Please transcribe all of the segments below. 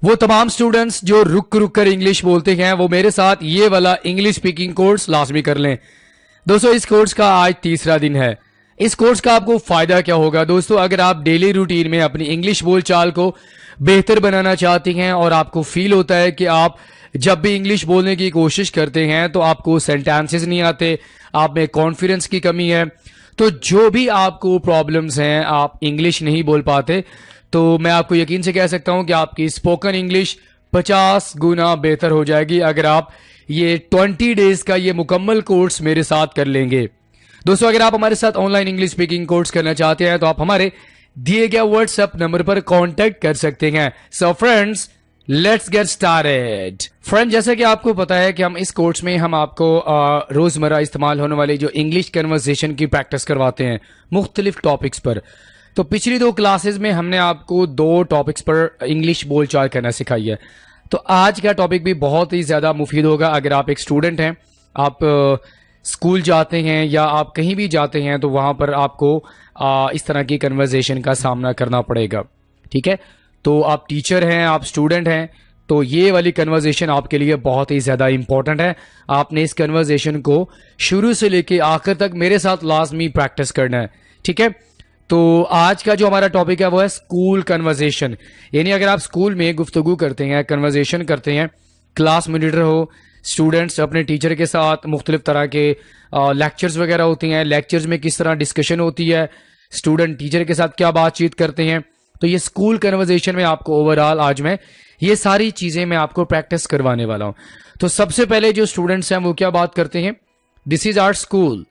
वो तमाम स्टूडेंट्स जो रुक रुक कर इंग्लिश बोलते हैं वो मेरे साथ ये वाला इंग्लिश स्पीकिंग कोर्स लाजमी कर लें। दोस्तों इस कोर्स का आज तीसरा दिन है। इस कोर्स का आपको फायदा क्या होगा दोस्तों, अगर आप डेली रूटीन में अपनी इंग्लिश बोलचाल को बेहतर बनाना चाहते हैं और आपको फील होता है कि आप जब भी इंग्लिश बोलने की कोशिश करते हैं तो आपको सेंटेंसेस नहीं आते, आप में कॉन्फिडेंस की कमी है, तो जो भी आपको प्रॉब्लम्स हैं, आप इंग्लिश नहीं बोल पाते, तो मैं आपको यकीन से कह सकता हूं कि आपकी स्पोकन इंग्लिश 50 गुना बेहतर हो जाएगी अगर आप ये 20 डेज का ये मुकम्मल कोर्स मेरे साथ कर लेंगे। दोस्तों अगर आप हमारे साथ ऑनलाइन इंग्लिश स्पीकिंग कोर्स करना चाहते हैं तो आप हमारे दिए गए व्हाट्सएप नंबर पर कांटेक्ट कर सकते हैं। So friends let's get started. Friend जैसे कि आपको पता है कि हम इस कोर्स में हम आपको रोजमर्रा इस्तेमाल होने वाली जो इंग्लिश कन्वर्सेशन की प्रैक्टिस करवाते हैं मुख्तलिफ टॉपिक्स पर। तो पिछली 2 क्लासेस में हमने आपको 2 टॉपिक्स पर इंग्लिश बोलचाल करना सिखाई है। तो आज का टॉपिक भी बहुत ही ज्यादा मुफीद होगा। अगर आप एक स्टूडेंट हैं, आप स्कूल जाते हैं या आप कहीं भी जाते हैं तो वहां पर आपको इस तरह की कन्वर्सेशन का सामना करना पड़ेगा। ठीक है, तो आप टीचर हैं, आप स्टूडेंट हैं, तो ये वाली कन्वर्सेशन आपके लिए बहुत ही ज्यादा इंपॉर्टेंट है। आपने इस कन्वर्सेशन को शुरू से लेके आखिर तक मेरे साथ लाजमी प्रैक्टिस करना है। ठीक है, तो आज का जो हमारा टॉपिक है वो है स्कूल कन्वर्सेशन। यानी अगर आप स्कूल में गुफ्तगू करते हैं, कन्वर्सेशन करते हैं, क्लास मॉनिटर हो, स्टूडेंट्स अपने टीचर के साथ मुख्तलिफ तरह के लेक्चर्स वगैरह होती हैं, लेक्चर्स में किस तरह डिस्कशन होती है, स्टूडेंट टीचर के साथ क्या बातचीत करते हैं, तो ये स्कूल कन्वर्सेशन में आपको ओवरऑल आज मैं ये सारी चीजें मैं आपको प्रैक्टिस करवाने वाला हूं। तो सबसे पहले जो स्टूडेंट्स हैं वो क्या बात करते हैं, this is our school,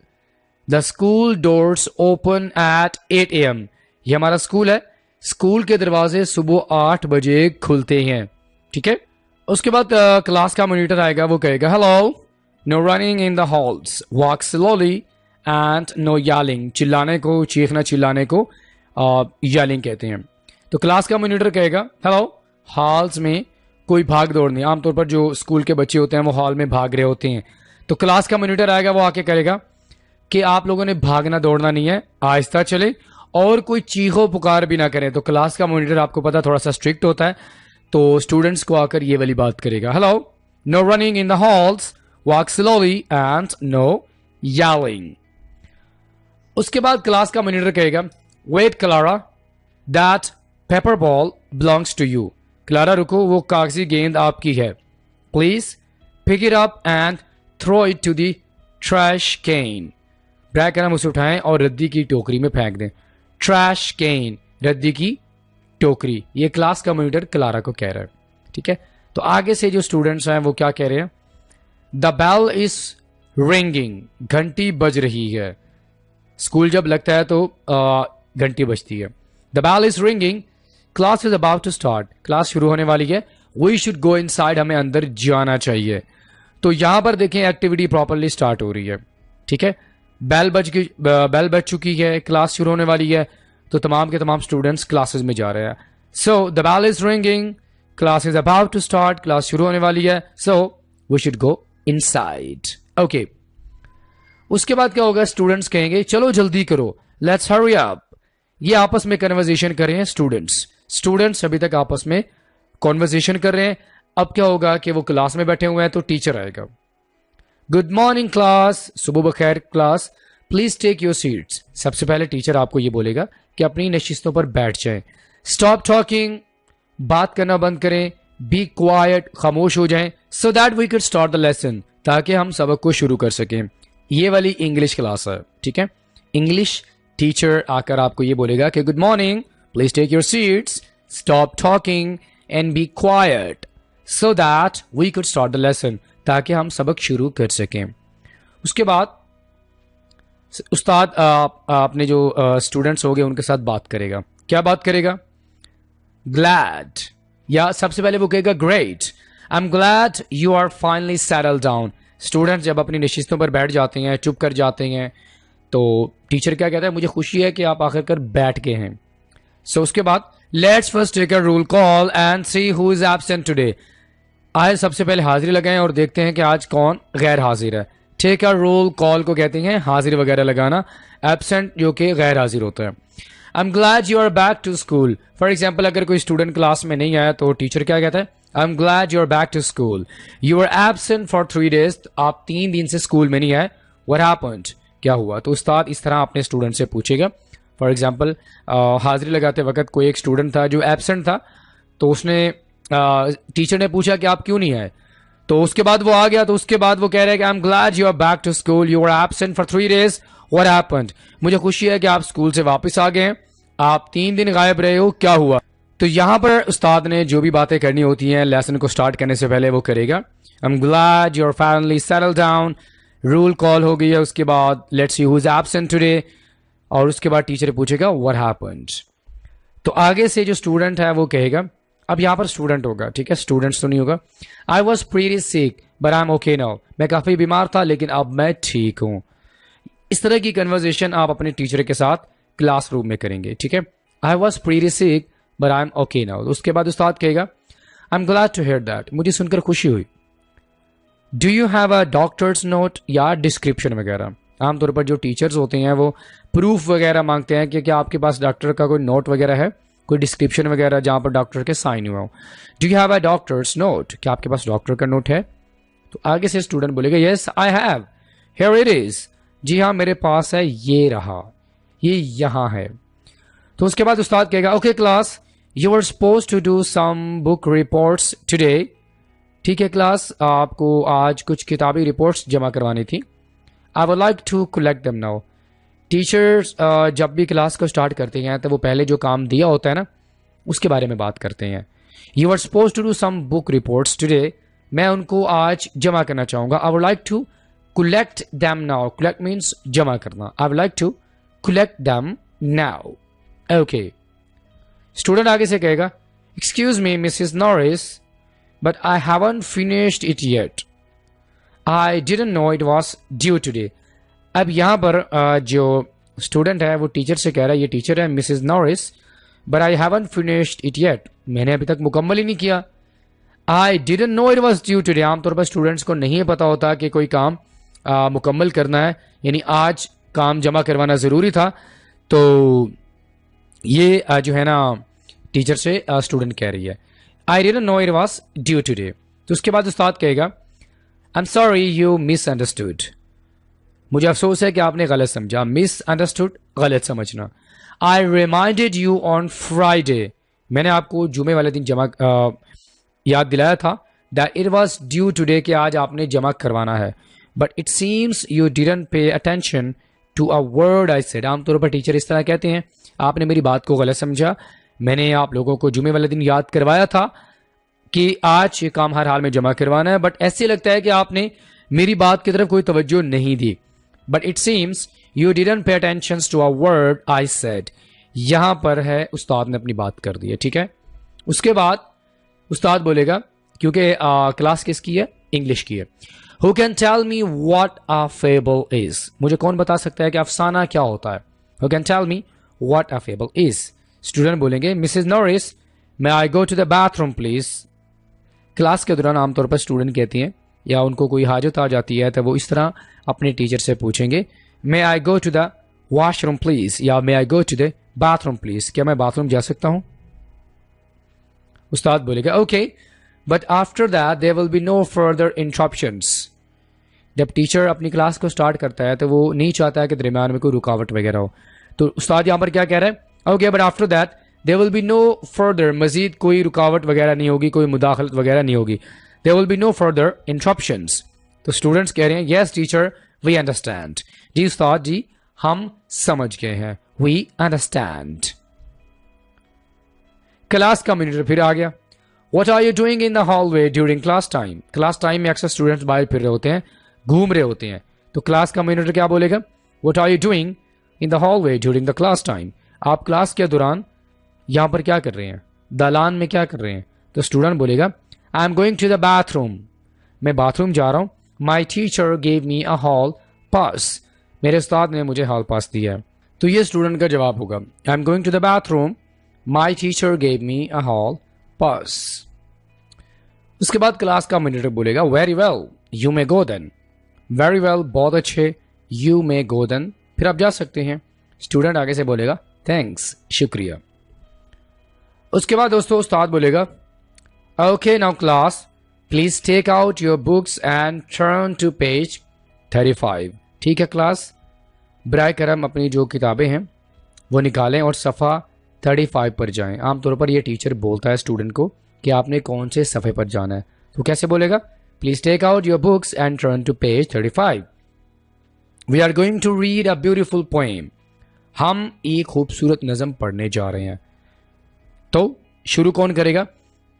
the school doors open at 8 AM। ये हमारा स्कूल है, स्कूल के दरवाजे सुबह 8 बजे खुलते हैं। ठीक है, उसके बाद क्लास का मॉनिटर आएगा, वो कहेगा hello, no running in the halls, walk slowly and no yelling। चिल्लाने को, चीखना चिल्लाने को yelling कहते हैं। तो क्लास का मॉनिटर कहेगा हेलो, हॉल्स में कोई भाग दौड़ नहीं। आमतौर पर जो स्कूल के बच्चे होते हैं वो हॉल में भाग रहे होते हैं, तो क्लास का मॉनिटर आएगा, वो आके करेगा कि आप लोगों ने भागना दौड़ना नहीं है, आहिस्ता चले और कोई चीखो पुकार भी ना करें। तो क्लास का मॉनिटर आपको पता थोड़ा सा स्ट्रिक्ट होता है, तो स्टूडेंट्स को आकर ये वाली बात करेगा hello, no running in the halls, walk slowly and no yelling। उसके बाद क्लास का मॉनिटर कहेगा wait Clara, that paper ball belongs to you. Clara रुको, वो कागजी गेंद आपकी है, please pick it up and throw it to the trash can. ब्रैक हम उसे उठाएं और रद्दी की टोकरी में फेंक दें। ट्रैश कैन, रद्दी की टोकरी, ये क्लास का मॉनिटर क्लारा को कह रहा है। ठीक है, तो आगे से जो स्टूडेंट्स हैं वो क्या कह रहे हैं, द बेल इज रिंगिंग, घंटी बज रही है। स्कूल जब लगता है तो घंटी बजती है। The bell is ringing, class is about to start, class शुरू होने वाली है, वी शुड गो इनसाइड, हमें अंदर जाना चाहिए। तो यहां पर देखें एक्टिविटी प्रॉपरली स्टार्ट हो रही है। ठीक है, बेल बज चुकी है, क्लास शुरू होने वाली है, तो तमाम के तमाम स्टूडेंट्स क्लासेस में जा रहे हैं। So the bell is ringing, class is about to start, class शुरू होने वाली है, so we should go inside. Okay, उसके बाद क्या होगा, स्टूडेंट्स कहेंगे चलो जल्दी करो, लेट्स हरी अप। ये आपस में कन्वर्सेशन कर रहे हैं स्टूडेंट्स अभी तक आपस में कॉन्वर्सेशन कर रहे हैं। अब क्या होगा कि वो क्लास में बैठे हुए हैं, तो टीचर आएगा, गुड मॉर्निंग क्लास, सुबह बखैर class, please take your seats. सबसे पहले टीचर आपको ये बोलेगा कि अपनी नशिस्तों पर बैठ जाएं। स्टॉप टॉकिंग, बात करना बंद करें, बी क्वाइट, खामोश हो जाएं, so that we can start the lesson, ताकि हम सबक को शुरू कर सकें। ये वाली इंग्लिश क्लास है। ठीक है, इंग्लिश टीचर आकर आपको ये बोलेगा कि good morning, please take your seats, stop talking and be quiet so that we could start the lesson, ताकि हम सबक शुरू कर सकें। उसके बाद उस्ताद अपने जो स्टूडेंट्स होंगे उनके साथ बात करेगा। क्या बात करेगा, ग्लैड, या सबसे पहले वो कहेगा great, I am glad you are finally settle down. Students जब अपनी नशिस्तों पर बैठ जाते हैं, चुप कर जाते हैं, तो टीचर क्या कहता है, मुझे खुशी है कि आप आखिरकार बैठ गए हैं। सो उसके बाद let's first take a roll call and see who is absent today. आए सबसे पहले हाजिरी लगाएं और देखते हैं कि आज कौन गैर हाजिर है। टेक अ रोल कॉल को कहते हैं हाजिरी वगैरह लगाना, एब्सेंट जो कि गैर हाजिर होता है। I am glad you are back to school. For example अगर कोई स्टूडेंट क्लास में नहीं आया तो टीचर क्या कहता है, I am glad you are back to school. You are absent for 3 days, आप 3 दिन से स्कूल में नहीं आए, व्हाट हैपेंड, क्या हुआ। तो उस्ताद इस तरह अपने स्टूडेंट से पूछेगा। फॉर एग्जाम्पल हाजिरी लगाते वक्त कोई एक स्टूडेंट था जो एब्सेंट था, तो उसने टीचर ने पूछा कि आप क्यों नहीं आए, तो उसके बाद वो आ गया, तो उसके बाद वो कह रहा है कि I am glad you are back to school, you are absent for 3 days, what happened, मुझे खुशी है कि आप स्कूल से वापस आ गए हैं, आप 3 दिन गायब रहे हो, क्या हुआ। तो यहां पर उस्ताद ने जो भी बातें करनी होती हैं लेसन को स्टार्ट करने से पहले वो करेगा। I am glad you are finally settle down, roll call हो गई है, उसके बाद let's see who is absent today, और उसके बाद टीचर पूछेगा व्हाट हैपेंड। तो आगे से जो स्टूडेंट है वो कहेगा, अब यहां पर स्टूडेंट होगा, ठीक है, स्टूडेंट्स तो नहीं होगा। आई was pretty sick but I am okay now, मैं काफी बीमार था लेकिन अब मैं ठीक हूं। इस तरह की कन्वर्सेशन आप अपने टीचर के साथ क्लासरूम में करेंगे, ठीक है। I was pretty sick but I am okay now. उसके बाद उस्ताद कहेगा I am glad to hear that, मुझे सुनकर खुशी हुई। Do you have a doctor's note या डिस्क्रिप्शन वगैरह। आमतौर पर जो टीचर्स होते हैं वो प्रूफ वगैरह मांगते हैं कि क्या आपके पास डॉक्टर का कोई नोट वगैरह है, कोई डिस्क्रिप्शन वगैरह जहां पर डॉक्टर के साइन हुआ हो। Do you have a doctor's note, क्या आपके पास डॉक्टर का नोट है। तो आगे से स्टूडेंट बोलेगा yes I have, here it is, जी हाँ मेरे पास है, ये रहा, ये यहां है। तो उसके बाद उस्ताद कहेगा okay class, you are suppose to do some book reports today, ठीक है क्लास, आपको आज कुछ किताबी रिपोर्ट्स जमा करवानी थी। I would like to collect them now. Teachers जब भी क्लास को स्टार्ट करते हैं तो वो पहले जो काम दिया होता है ना उसके बारे में बात करते हैं। You are suppose to do some book reports today, मैं उनको आज जमा करना चाहूंगा। I would like to collect them now, collect means जमा करना, I would like to collect them now, okay. Student आगे से कहेगा excuse me Mrs Norris but I haven't finished it yet, I didn't know it was due today. अब यहां पर जो student है वो टीचर से कह रहा है, ये टीचर है Mrs Norris, but I haven't finished it yet, मैंने अभी तक मुकम्मल ही नहीं किया। आई didn't know it was due today, आमतौर पर स्टूडेंट्स को नहीं पता होता कि कोई काम मुकम्मल करना है, यानी आज काम जमा करवाना जरूरी था। तो ये जो है ना टीचर से स्टूडेंट कह रही है आई didn't know it was due today. तो उसके बाद उस्ताद कहेगा I am sorry you misunderstood, मुझे अफसोस है कि आपने गलत समझा, मिस अंडरस्टूड गलत समझना। I reminded you on Friday, मैंने आपको जुमे वाले दिन जमा याद दिलाया था that it was due today, कि आज आपने जमा करवाना है, but it seems you didn't pay attention to a word I said. आमतौर पर टीचर इस तरह कहते हैं आपने मेरी बात को गलत समझा, मैंने आप लोगों को जुमे वाले दिन याद करवाया था कि आज ये काम हर हाल में जमा करवाना है, बट ऐसे लगता है कि आपने मेरी बात की तरफ कोई तवज्जो नहीं दी। But it seems you didn't pay attention to a word I said, यहां पर है उस्ताद ने अपनी बात कर दी है, ठीक है। उसके बाद उस्ताद बोलेगा, क्योंकि क्लास किसकी है, इंग्लिश की है, who can tell me what a fable is, मुझे कौन बता सकता है कि अफसाना क्या होता है। Who can tell me what a fable is. Student बोलेंगे Mrs Norris may I go to the bathroom please. Class के दौरान आमतौर पर स्टूडेंट कहती हैं या उनको कोई हाजत आ जाती है तो वो इस तरह अपने टीचर से पूछेंगे may I go to the washroom please या may I go to the bathroom please, क्या मैं बाथरूम जा सकता हूं। उस्ताद बोलेगा okay but after that there will be no further interruptions. जब टीचर अपनी क्लास को स्टार्ट करता है तो वो नहीं चाहता है कि दरमियान में कोई रुकावट वगैरह हो, तो उस्ताद यहां पर क्या कह रहा है, okay but after that there will be no further, मजीद कोई रुकावट वगैरह नहीं होगी, कोई मुदाखलत वगैरह नहीं होगी, there will be no further interruptions. तो स्टूडेंट्स कह रहे हैं यस टीचर वी अंडरस्टैंड, जी उस्ताद जी हम समझ गए हैं, वी अंडरस्टैंड। क्लास का मिनट फिर आ गया, what are you doing in the hallway during class time. Class time में अक्सर स्टूडेंट्स बाहर फिर रहे होते हैं, घूम रहे होते हैं, तो क्लास का मिनट क्या बोलेगा, what are you doing in the hallway during the class time, आप क्लास के दौरान यहां पर क्या कर रहे हैं, दालान में क्या कर रहे हैं। तो स्टूडेंट बोलेगा I am going to the bathroom, मैं बाथरूम जा रहा हूं, my teacher gave me a hall pass, मेरे उस्ताद ने मुझे हॉल पास दिया है। तो ये स्टूडेंट का जवाब होगा I am going to the bathroom, my teacher gave me a hall pass. उसके बाद क्लास का मॉनिटर बोलेगा very well you may go then, very well बहुत अच्छे, यू मे गो देन फिर आप जा सकते हैं। स्टूडेंट आगे से बोलेगा थैंक्स, शुक्रिया। उसके बाद दोस्तों उस्ताद बोलेगा okay now class please take out your books and turn to page 35। ठीक है क्लास, बराए करम अपनी जो किताबें हैं वो निकालें और सफ़ा 35 पर जाएं। आमतौर पर यह टीचर बोलता है स्टूडेंट को कि आपने कौन से सफ़े पर जाना है, तो कैसे बोलेगा? Please take out your books and turn to page 35। We are going to read a beautiful poem. हम एक खूबसूरत नज़म पढ़ने जा रहे हैं। तो शुरू कौन करेगा?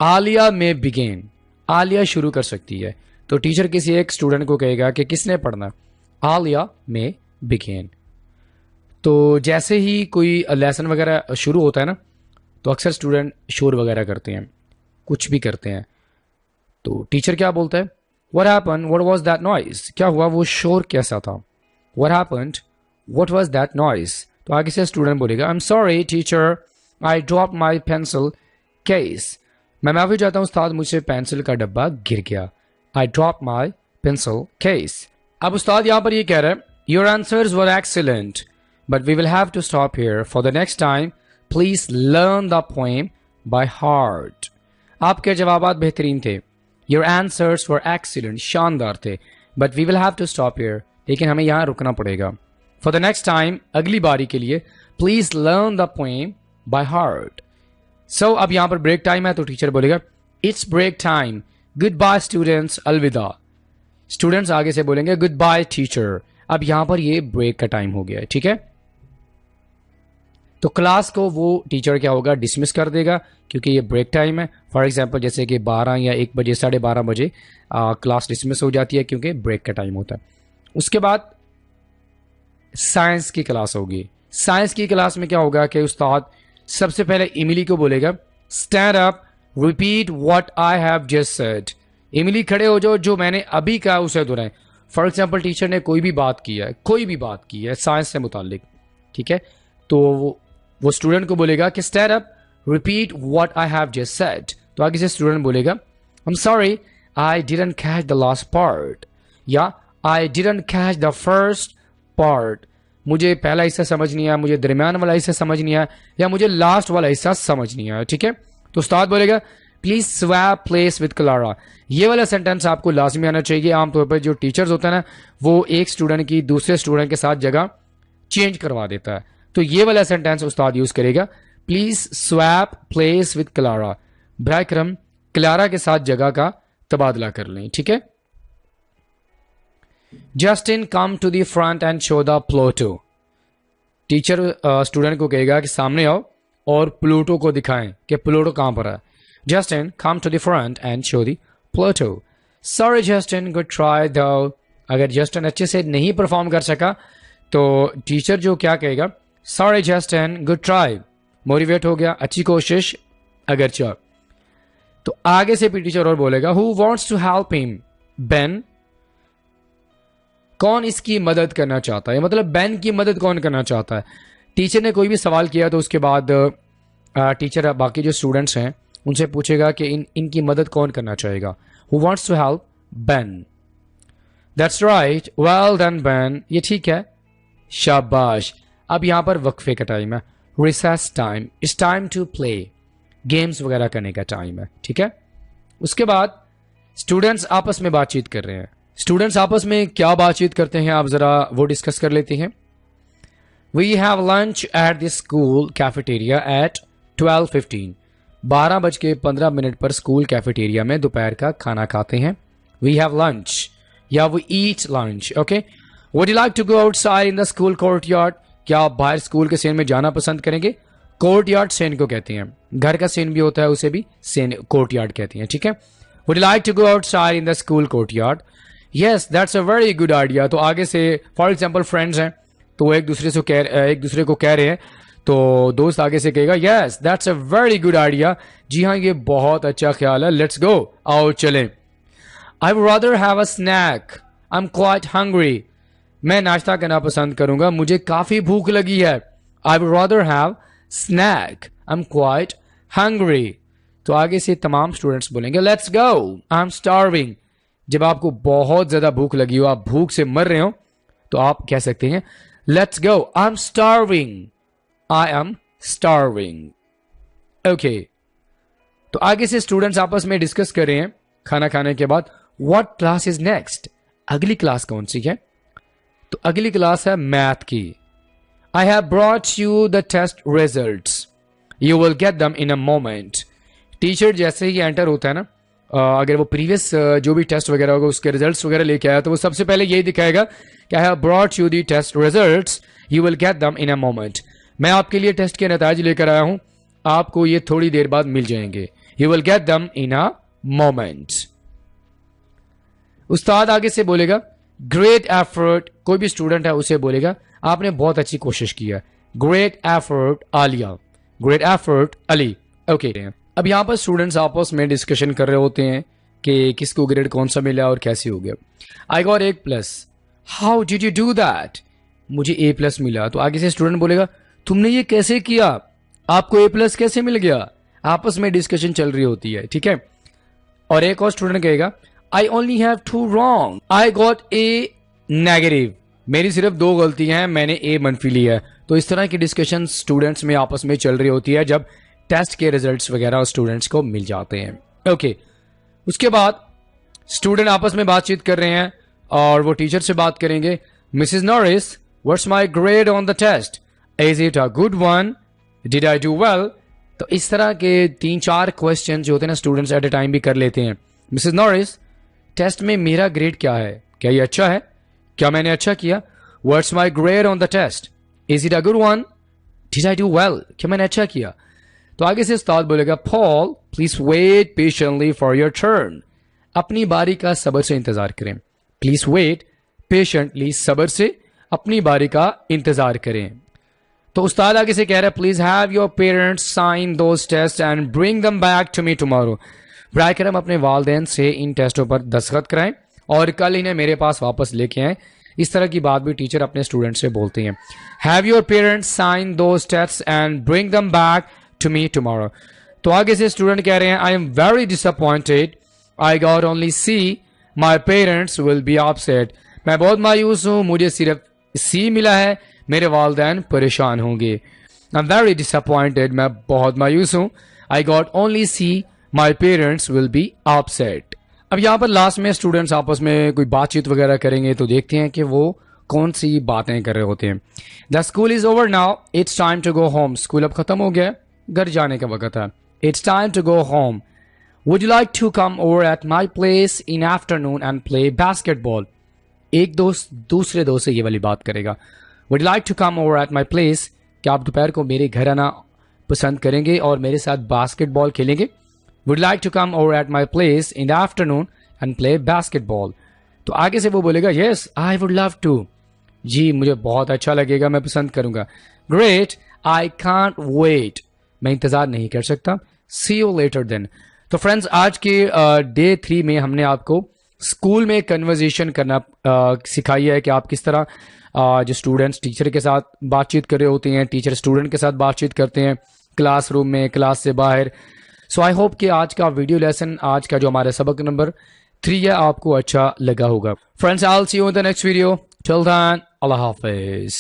आलिया में बिगेन। आलिया शुरू कर सकती है। तो टीचर किसी एक स्टूडेंट को कहेगा कि किसने पढ़ना? आलिया में बिगेन। तो जैसे ही कोई लेसन वगैरह शुरू होता है ना, तो अक्सर स्टूडेंट शोर वगैरह करते हैं, कुछ भी करते हैं। तो टीचर क्या बोलता है? What happened? What was that noise? क्या हुआ? वो शोर कैसा था? What happened? What was that noise? तो आगे से स्टूडेंट बोलेगा I'm sorry teacher, I dropped my pencil case. मैं माफी चाहता हूँ उस्ताद, मुझसे पेंसिल का डब्बा गिर गया। I dropped my pencil case. अब उस्ताद यहाँ पर ये कह रहा है Your answers were excellent, but we will have to stop here. For the next time, please learn the poem by heart. आपके जवाबात बेहतरीन थे। Your answers were excellent, शानदार थे। But we will have to stop here. लेकिन हमें यहाँ रुकना पड़ेगा। For the next time, अगली बारी के लिए please learn the poem by heart. So अब यहाँ पर ब्रेक टाइम है, तो टीचर बोलेगा It's break time. Goodbye students, अलविदा। स्टूडेंट्स आगे से बोलेंगे Goodbye teacher. अब यहाँ पर ये ब्रेक का टाइम हो गया है, ठीक है। तो क्लास को वो टीचर क्या होगा? डिसमिस कर देगा, क्योंकि ये ब्रेक टाइम है। फॉर एग्जांपल जैसे कि 12 या 1 बजे 12:30 बजे क्लास डिसमिस हो जाती है, क्योंकि ब्रेक का टाइम होता है। उसके बाद साइंस की क्लास होगी। साइंस की क्लास में क्या होगा कि उस्ताद सबसे पहले इमिली को बोलेगा stand up, repeat what I have just said. इमिली खड़े हो जाओ, जो मैंने अभी कहा उसे दोहराएं। फॉर एग्जाम्पल टीचर ने कोई भी बात की है साइंस से मुतालिक, ठीक है, तो वो स्टूडेंट को बोलेगा कि stand up, repeat what I have just said. तो आगे से स्टूडेंट बोलेगा I am sorry I didn't catch the last part, या I didn't catch the first part. मुझे पहला हिस्सा समझ नहीं आया, मुझे दरमियान वाला हिस्सा समझ नहीं आया, या मुझे लास्ट वाला हिस्सा समझ नहीं आया, ठीक है। तो उस्ताद बोलेगा please swap place with Clara. ये वाला सेंटेंस आपको लाजमी आना चाहिए। आमतौर पर जो टीचर्स होता है ना, वो एक स्टूडेंट की दूसरे स्टूडेंट के साथ जगह चेंज करवा देता है। तो ये वाला सेंटेंस उस्ताद यूज करेगा please swap place with Clara. बराए करम क्लारा के साथ जगह का तबादला कर लें, ठीक है। Justin come to the front and show the Pluto. Teacher student को कहेगा कि सामने आओ और प्लूटो को दिखाएं कि प्लूटो कहां पर है। Justin come to the front and show the Pluto. Sorry Justin, good try though. अगर जस्टिन अच्छे से नहीं परफॉर्म कर सका तो टीचर जो क्या कहेगा, sorry Justin, good try, motivate हो गया, अच्छी कोशिश अगर चाह। तो आगे से भी टीचर और बोलेगा who wants to help him, Ben. कौन इसकी मदद करना चाहता है, मतलब बेन की मदद कौन करना चाहता है। टीचर ने कोई भी सवाल किया तो उसके बाद टीचर बाकी जो स्टूडेंट्स हैं उनसे पूछेगा कि इनकी मदद कौन करना चाहेगा। Who wants to help Ben. That's right, well done Ben, ये ठीक है, शाबाश। अब यहां पर वक्फे का टाइम है, recess time, it's time to play, games वगैरह करने का टाइम है, ठीक है। उसके बाद स्टूडेंट्स आपस में बातचीत कर रहे हैं। स्टूडेंट्स आपस में क्या बातचीत करते हैं आप जरा वो डिस्कस कर लेते हैं। We have lunch at the school cafeteria at 12:15। 12:15 पर स्कूल कैफेटेरिया में दोपहर का खाना खाते हैं। वी हैव लंच या we eat lunch, okay. Would you like to go outside in the school courtyard. क्या आप बाहर स्कूल के सीन में जाना पसंद करेंगे। कोर्टयार्ड सीन को कहते हैं, घर का सीन भी होता है उसे भी सीन कोर्टयार्ड कहते हैं, ठीक है। Would you like to go outside in the school courtyard. Yes that's a very good idea. तो आगे से फॉर एग्जाम्पल फ्रेंड्स हैं तो वो एक दूसरे को कह रहे हैं, तो दोस्त आगे से कहेगा yes that's a very good idea, जी हाँ ये बहुत अच्छा ख्याल है, लेट्स गो, आओ चलें। I would rather have a snack, I am quite hungry. मैं नाश्ता करना पसंद करूंगा, मुझे काफी भूख लगी है। I would rather have snack, I am quite hungry. तो आगे से तमाम स्टूडेंट्स बोलेंगे let's go, I am starving. जब आपको बहुत ज्यादा भूख लगी हो, आप भूख से मर रहे हो, तो आप कह सकते हैं let's go, I am starving. I am starving. Okay, तो आगे से स्टूडेंट्स आपस में डिस्कस कर रहे हैं खाना खाने के बाद, व्हाट क्लास इज नेक्स्ट, अगली क्लास कौन सी है। तो अगली क्लास है मैथ की। I have brought you the test results, you will get them in a moment. Teacher जैसे ही एंटर होता है ना, अगर वो प्रीवियस जो भी टेस्ट वगैरह होगा उसके रिजल्ट्स वगैरह लेके आया, तो वो सबसे पहले यही दिखाएगा कि I have brought you the test results, you will get them in a moment. मैं आपके लिए टेस्ट के नतीजे लेकर आया हूं, आपको ये थोड़ी देर बाद मिल जाएंगे। You will get them in a moment. उस्ताद आगे से बोलेगा ग्रेट एफर्ट, कोई भी स्टूडेंट है उसे बोलेगा आपने बहुत अच्छी कोशिश की है। Great effort Alia, great effort Ali. Okay, अब यहां पर स्टूडेंट्स आपस में डिस्कशन कर रहे होते हैं कि किसको ग्रेड कौन सा मिला और कैसे हो गया। I got A+, how did you do that, मुझे A+ मिला। तो आगे से स्टूडेंट बोलेगा तुमने ये कैसे किया, आपको A+ कैसे मिल गया। आपस में डिस्कशन चल रही होती है, ठीक है। और एक और स्टूडेंट कहेगा I only have 2 wrong, I got A-, मेरी सिर्फ 2 गलतियां हैं, मैंने A- लिया है। तो इस तरह की डिस्कशन स्टूडेंट्स में आपस में चल रही होती है जब टेस्ट के रिजल्ट्स वगैरह स्टूडेंट्स को मिल जाते हैं। ओके, उसके बाद स्टूडेंट आपस में बातचीत कर रहे हैं और वो टीचर से बात करेंगे। Mrs Norris, what's my grade on the test, is it a good one, did I do well. तो इस तरह के 3-4 क्वेश्चन जो होते हैं ना स्टूडेंट्स एट ए टाइम भी कर लेते हैं। मिसेस नॉरिस, टेस्ट में मेरा ग्रेड क्या है, क्या ये अच्छा है, क्या मैंने अच्छा किया। What's my grade on the test, is it a good one, did I do well, क्या मैंने अच्छा किया। तो आगे से उस्ताद बोलेगा Paul please wait patiently for your turn, अपनी बारी का सब्र से इंतजार करें। प्लीज वेट पेशेंटली, सब्र से अपनी बारी का इंतजार करें। तो उस्ताद आगे से कह रहा है please have your parents sign those test and bring them back to me tomorrow, बराए करम अपने वालिदैन से इन टेस्टों पर दस्तखत कराएं और कल इन्हें मेरे पास वापस लेके आएं। इस तरह की बात भी टीचर अपने स्टूडेंट से बोलते हैं। Have your parents sign those test and bring them back to me tomorrow. तो आगे से स्टूडेंट कह रहे हैं I am very disappointed, I got only C, my parents will be upset, मैं बहुत मायूस हूं, मुझे सिर्फ C मिला है, मेरे वालिदैन परेशान होंगे। आई एम वेरी डिसअपॉइंटेड, मैं बहुत मायूस हूं, आई got only C, my parents will be upset. अब यहां पर लास्ट में स्टूडेंट्स आपस में कोई बातचीत वगैरह करेंगे, तो देखते हैं कि वो कौन सी बातें कर रहे होते हैं। The school is over now, it's time to go home, school अब खत्म हो गया, घर जाने का वक्त है। It's time to go home, would you like to come over at my place in afternoon and play basketball. एक दोस्त दूसरे दोस्त से ये वाली बात करेगा, would you like to come over at my place, क्या आप दोपहर को मेरे घर आना पसंद करेंगे और मेरे साथ बास्केटबॉल खेलेंगे। Would like to come over at my place in the afternoon and play basketball. तो आगे से वो बोलेगा yes I would love to, जी मुझे बहुत अच्छा लगेगा, मैं पसंद करूंगा। ग्रेट, आई कांट वेट, मैं इंतजार नहीं कर सकता। सी यू लेटर देन। तो फ्रेंड्स आज के डे 3 में हमने आपको स्कूल में कन्वर्जेशन करना सिखाई है कि आप किस तरह जो स्टूडेंट्स टीचर के साथ बातचीत कर रहे होते हैं, टीचर स्टूडेंट के साथ बातचीत करते हैं क्लासरूम में, क्लास से बाहर। सो आई होप कि आज का वीडियो लेसन, आज का जो हमारा सबक नंबर 3 है, आपको अच्छा लगा होगा। Friends I will see you in the next video, till then अल्लाह हाफिज।